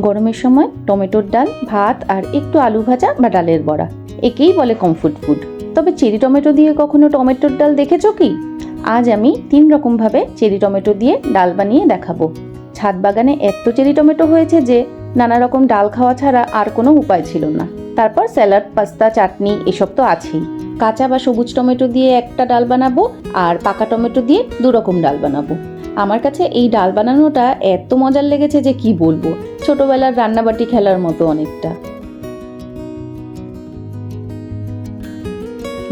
গরমের সময় টমেটোর ডাল, ভাত আর একটু আলু ভাজা বা ডালের বড়া, একেই বলে কমফোর্ট ফুড। তবে চেরি টমেটো দিয়ে কখনো টমেটোর ডাল দেখেছো কি? আজ আমি 3 রকমভাবে চেরি টমেটো দিয়ে ডাল বানিয়ে দেখাবো। ছাদ বাগানে এত চেরি টমেটো হয়েছে যে নানা রকম ডাল খাওয়া ছাড়া আর কোনো উপায় ছিল না। তারপর স্যালাড, পাস্তা, চাটনি এসব তো আছেই। কাঁচা বা সবুজ টমেটো দিয়ে একটা ডাল বানাবো আর পাকা টমেটো দিয়ে 2 রকম ডাল বানাবো। আমার কাছে এই ডাল বানানোটা এত মজার লেগেছে যে কি বলবো, ছোটবেলার রান্নাবাটি খেলার মতো অনেকটা।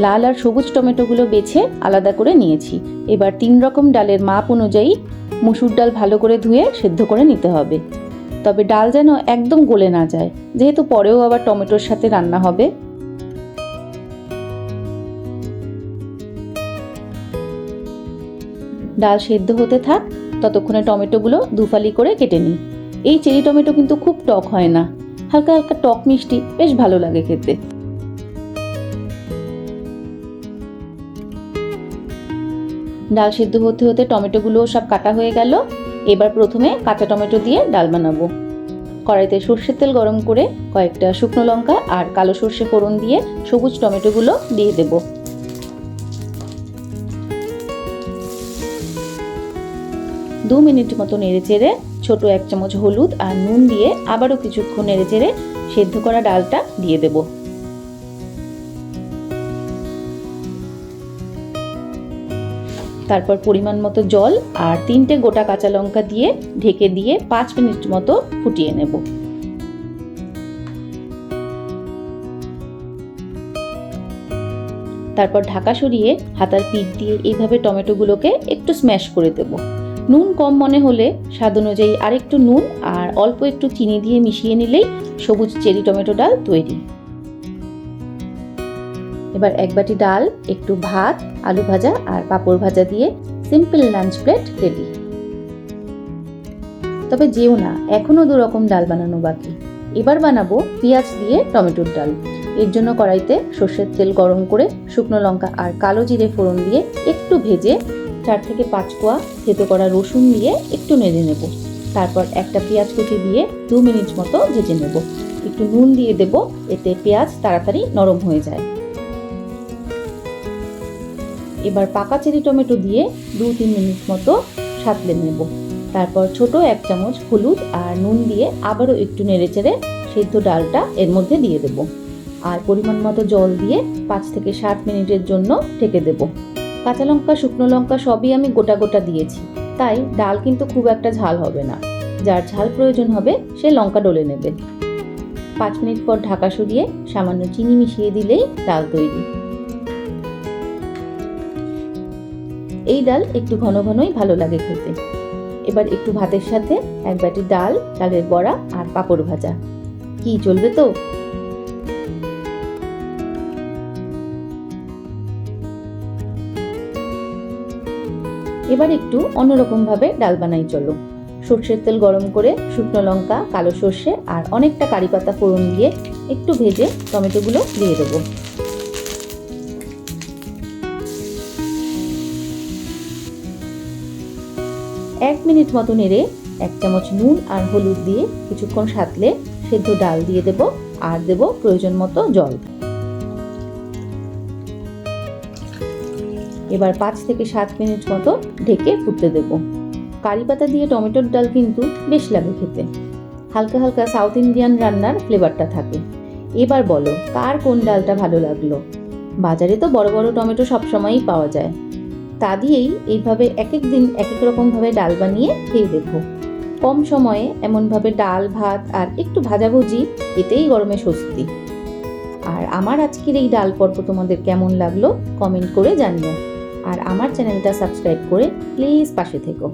লাল আর সবুজ টমেটোগুলো বেছে আলাদা করে নিয়েছি। এবার 3 রকম ডালের মাপ অনুযায়ী মসুর ডাল ভালো করে ধুয়ে সেদ্ধ করে নিতে হবে। তবে ডাল যেন একদম গলে না যায়, যেহেতু পরেও আবার টমেটোর সাথে রান্না হবে। ডাল সেদ্ধ হতে থাক, ততক্ষণে টমেটোগুলো 2 ফালি করে কেটে নিই। এই চেরি টমেটো কিন্তু খুব টক হয় না, হালকা হালকা টক মিষ্টি, বেশ ভালো লাগে খেতে। ডাল সেদ্ধ হতে হতে টমেটোগুলো সব কাটা হয়ে গেল। এবার প্রথমে কাঁচা টমেটো দিয়ে ডাল বানাবো। কড়াইতে সর্ষের তেল গরম করে কয়েকটা শুকনো লঙ্কা আর কালো সর্ষে ফোড়ন দিয়ে সবুজ টমেটোগুলো দিয়ে দেব। দু মিনিট মতো নেড়েচেড়ে ছোট 1 চামচ হলুদ আর নুন দিয়ে আবারও কিছুক্ষণ নেড়েচেড়ে সেদ্ধ করা ডালটা দিয়ে দেব। তারপর পরিমাণ মতো জল আর 3টে গোটা কাঁচা লঙ্কা দিয়ে ঢেকে দিয়ে 5 মিনিট মতো ফুটিয়ে নেব। তারপর ঢাকা সরিয়ে হাতার পিঠ দিয়ে এইভাবে টমেটোগুলোকে একটু স্ম্যাশ করে দেব। নুন কম মনে হলে স্বাদ অনুযায়ী আরেকটু নুন আর অল্প একটু চিনি দিয়ে মিশিয়ে নিলেই সবুজ চেরি টমেটো ডাল তৈরি। এবার 1 বাটি ডাল, একটু ভাত, আলু ভাজা আর পাঁপড় ভাজা দিয়ে সিম্পল লাঞ্চ প্লেট রেডি। তবে যেও না, এখনো 2 রকম ডাল বানানো বাকি। এবার বানাবো পেঁয়াজ দিয়ে টমেটোর ডাল। এর জন্য কড়াইতে সর্ষের তেল গরম করে শুকনো লঙ্কা আর কালো জিরে ফোড়ন দিয়ে একটু ভেজে 4 থেকে 5 কোয়া থেতো করা রসুন দিয়ে একটু নেড়ে নেব। তারপর একটা পেঁয়াজ কুচি দিয়ে 2 মিনিট মতো ভেজে নেব। একটু নুন দিয়ে দেব, এতে পেঁয়াজ তাড়াতাড়ি নরম হয়ে যায়। এবার পাকা চেরি টমেটো দিয়ে 2-3 মিনিট মতো সাঁতলে নেব। তারপর ছোট 1 চামচ হলুদ আর নুন দিয়ে আবারও একটু নেড়েচেড়ে সেদ্ধ ডালটা এর মধ্যে দিয়ে দেব। আর পরিমাণ মতো জল দিয়ে 5 থেকে 7 মিনিটের জন্য ঢেকে দেব। কাঁচা লঙ্কা, শুকনো লঙ্কা সবই আমি গোটা গোটা দিয়েছি, তাই ডাল কিন্তু খুব একটা ঝাল হবে না। যার ঝাল প্রয়োজন হবে সে লঙ্কা ডলে নেবে। 5 মিনিট পর ঢাকা সরিয়ে সামান্য চিনি মিশিয়ে দিলেই ডাল তৈরি। এই ডাল একটু ঘন ঘনই ভালো লাগে খেতে। এবার একটু ভাতের সাথে 1 বাটি ডাল, ডালের বড়া আর পাঁপড় ভাজা। কি চলবে তো? এবার একটু অন্যরকম ভাবে ডাল বানাই চলো। সর্ষের তেল গরম করে শুকনো লঙ্কা, কালো সর্ষে আর অনেকটা কারি পাতা ফোড়ন দিয়ে একটু ভেজে টমেটোগুলো দিয়ে দেবো। এক মিনিট মতো নেড়ে 1 চামচ নুন আর হলুদ দিয়ে কিছুক্ষণ সাঁতলে সেদ্ধ ডাল দিয়ে দেব আর দেব প্রয়োজন মতো জল। এবার 5 থেকে 7 মিনিট মতো ঢেকে ফুটতে দেব। কারি পাতা দিয়ে টমেটোর ডাল কিন্তু বেশ লাগে খেতে। হালকা হালকা সাউথ ইন্ডিয়ান রান্নার ফ্লেভারটা থাকে। এবার বলো, কার কোন ডালটা ভালো লাগলো? বাজারে তো বড় বড় টমেটো সবসময়ই পাওয়া যায়। তা দিয়েই এইভাবে এক এক দিন এক এক রকমভাবে ডাল বানিয়ে খেয়ে দেখো। কম সময়ে এমনভাবে ডাল, ভাত আর একটু ভাজাভুজি, এতেই গরমে স্বস্তি। আর আমার আজকের এই ডাল পর্ব তোমাদের কেমন লাগলো কমেন্ট করে জানিও। আর আমার চ্যানেলটা সাবস্ক্রাইব করে প্লিজ পাশে থেকো।